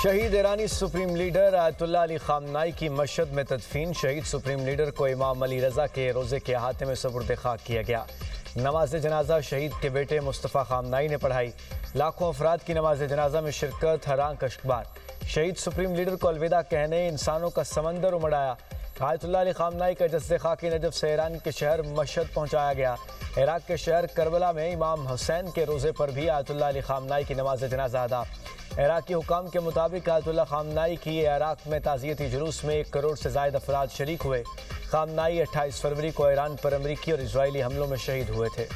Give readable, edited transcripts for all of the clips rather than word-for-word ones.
شہید ایرانی supreme leader آیت اللہ علی خامنائی کی مشہد میں تدفین۔ شہید سپریم لیڈر کو امام علی رضا کے روزے کے احاطے میں سپرد خاک کیا گیا۔ نماز جنازہ شہید کے بیٹے مصطفیٰ خامنائی نے پڑھائی۔ لاکھوں افراد کی نماز جنازہ میں شرکت، حیران کشکبار۔ شہید سپریم لیڈر کو الوداع کہنے انسانوں کا سمندر امڑ آیا۔ آیت اللہ علی خامنائی کا جسد خاکی نجف سے ایران کے شہر مشہد پہنچایا گیا۔ عراق کے شہر کربلا میں امام حسین کے روزے پر بھی آیت اللہ علی خامنائی کی نماز جنازہ ادا۔ عراقی حکام کے مطابق آیت اللہ خامنائی کی عراق میں تعزیتی جلوس میں 1 کروڑ سے زائد افراد شریک ہوئے۔ خامنائی 28 فروری کو ایران پر امریکی اور اسرائیلی حملوں میں شہید ہوئے تھے۔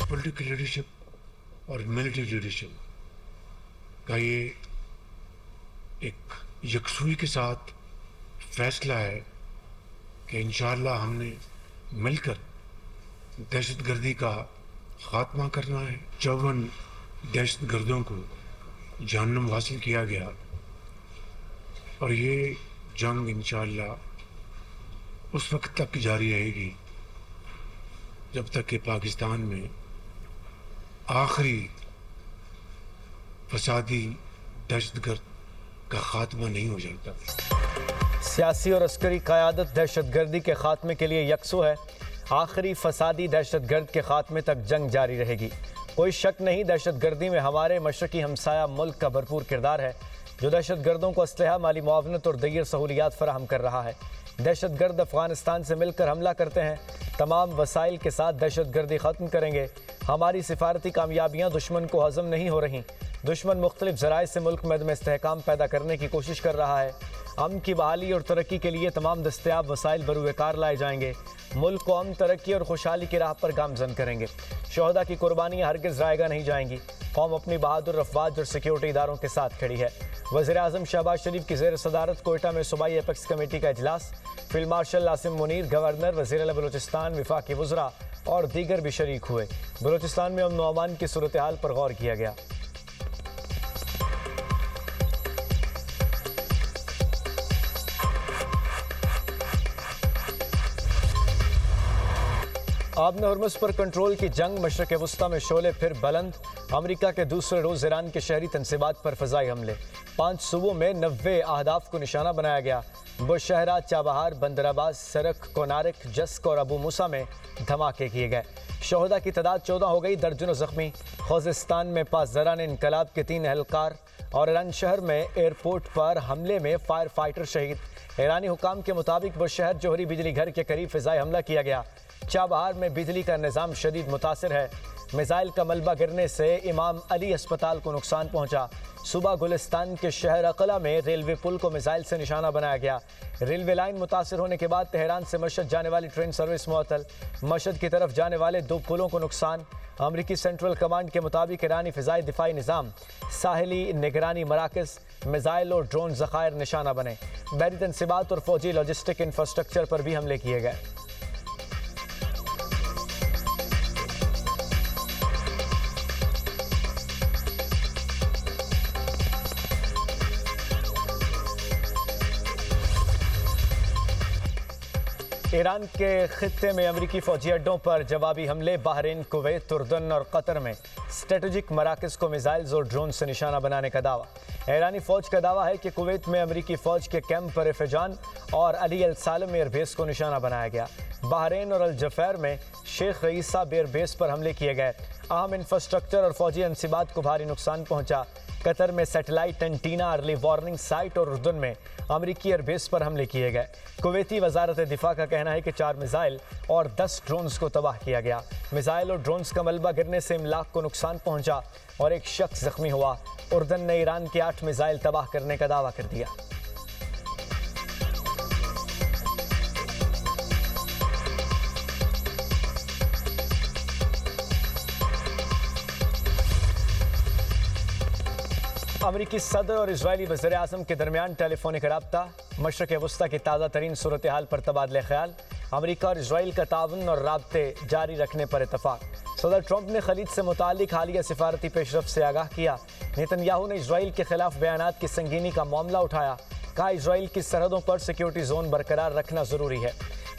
پولیٹیکل لیڈرشپ اور ملٹری لیڈرشپ کا یہ ایک یکسوئی کے ساتھ فیصلہ ہے کہ انشاءاللہ ہم نے مل کر دہشت گردی کا خاتمہ کرنا ہے۔ 54 دہشت گردوں کو جہنم حاصل کیا گیا اور یہ جنگ انشاءاللہ اس وقت تک جاری رہے گی جب تک کہ پاکستان میں آخری فسادی دہشت گرد کا خاتمہ نہیں ہو جاتا۔ سیاسی اور عسکری قیادت دہشت گردی کے خاتمے کے لیے یکسو ہے۔ آخری فسادی دہشت گرد کے خاتمے تک جنگ جاری رہے گی۔ کوئی شک نہیں، دہشت گردی میں ہمارے مشرقی ہمسایہ ملک کا بھرپور کردار ہے، جو دہشت گردوں کو اسلحہ، مالی معاونت اور دیگر سہولیات فراہم کر رہا ہے۔ دہشت گرد افغانستان سے مل کر حملہ کرتے ہیں، تمام وسائل کے ساتھ دہشت گردی ختم کریں گے۔ ہماری سفارتی کامیابیاں دشمن کو ہضم نہیں ہو رہیں۔ دشمن مختلف ذرائع سے ملک میں عدم استحکام پیدا کرنے کی کوشش کر رہا ہے۔ امن کی بحالی اور ترقی کے لیے تمام دستیاب وسائل بروئے کار لائے جائیں گے۔ ملک کو امن، ترقی اور خوشحالی کی راہ پر گامزن کریں گے۔ شہداء کی قربانیاں ہرگز ضائع نہیں جائیں گی۔ قوم اپنی بہادر افواج اور سیکیورٹی اداروں کے ساتھ کھڑی ہے۔ وزیر اعظم شہباز شریف کی زیر صدارت کوئٹہ میں صوبائی ایپیکس کمیٹی کا اجلاس۔ Field marshal Asim Munir, governor, وزیر اعلیٰ بلوچستان، وفاقی وزراء اور دیگر بھی شریک ہوئے۔ بلوچستان میں امن و امان کی صورتحال پر غور کیا گیا۔ آبن ہرمز پر کنٹرول کی جنگ، مشرق وسطیٰ میں شعلے پھر بلند۔ امریکہ کے دوسرے روز ایران کے شہری تنصیبات پر فضائی حملے۔ 5 صوبوں میں 90 اہداف کو نشانہ بنایا گیا۔ بشہرہ، چابہار، بندرآباد، سرخ، کونارک، جسک اور ابو موسیٰ میں دھماکے کیے گئے۔ شہداء کی تعداد 14 ہو گئی، درجنوں زخمی۔ خوزستان میں پاسداران انقلاب کے 3 اہلکار اور ایران شہر میں ایئرپورٹ پر حملے میں فائر فائٹر شہید۔ ایرانی حکام کے مطابق بشہر جوہری بجلی گھر کے قریب فضائی حملہ کیا گیا۔ چابہار میں بجلی کا نظام شدید متاثر ہے۔ میزائل کا ملبہ گرنے سے امام علی اسپتال کو نقصان پہنچا۔ صوبہ گلستان کے شہر اقلا میں ریلوے پل کو میزائل سے نشانہ بنایا گیا۔ ریلوے لائن متاثر ہونے کے بعد تہران سے مشہد جانے والی ٹرین سروس معطل۔ مشہد کی طرف جانے والے 2 پلوں کو نقصان۔ امریکی سینٹرل کمانڈ کے مطابق ایرانی فضائی دفاعی نظام، ساحلی نگرانی مراکز، میزائل اور ڈرون ذخائر نشانہ بنے۔ بحری تنصیبات اور فوجی لاجسٹک انفراسٹرکچر پر بھی حملے کیے گئے۔ ایران کے خطے میں امریکی فوجی اڈوں پر جوابی حملے۔ بحرین، کویت، اردن اور قطر میں اسٹریٹجک مراکز کو میزائلز اور ڈرون سے نشانہ بنانے کا دعویٰ۔ ایرانی فوج کا دعویٰ ہے کہ کویت میں امریکی فوج کے کیمپ پر رفیجان اور علی السالم ایئر بیس کو نشانہ بنایا گیا۔ بحرین اور الجفیر میں شیخ رئیسہ ایئر بیس پر حملے کیے گئے۔ اہم انفراسٹرکچر اور فوجی انصبات کو بھاری نقصان پہنچا۔ قطر میں satellite antenna, early warning site اور اردن میں امریکی ایئر بیس پر حملے کیے گئے۔ کویتی وزارت دفاع کا کہنا ہے کہ 4 میزائل اور 10 ڈرونز کو تباہ کیا گیا۔ میزائل اور ڈرونز کا ملبہ گرنے سے املاک کو نقصان پہنچا اور 1 شخص زخمی ہوا۔ اردن نے ایران کے 8 میزائل تباہ کرنے کا دعویٰ کر دیا۔ امریکی صدر اور اسرائیلی وزیر اعظم کے درمیان ٹیلی فونک رابطہ۔ مشرق وسطیٰ کی تازہ ترین صورتحال پر تبادلہ خیال۔ امریکہ اور اسرائیل کا تعاون اور رابطے جاری رکھنے پر اتفاق۔ صدر ٹرمپ نے خلیج سے متعلق حالیہ سفارتی پیش رفت سے آگاہ کیا۔ نیتن یاہو نے اسرائیل کے خلاف بیانات کی سنگینی کا معاملہ اٹھایا۔ کہا اسرائیل کی سرحدوں پر سیکیورٹی زون برقرار رکھنا ضروری ہے۔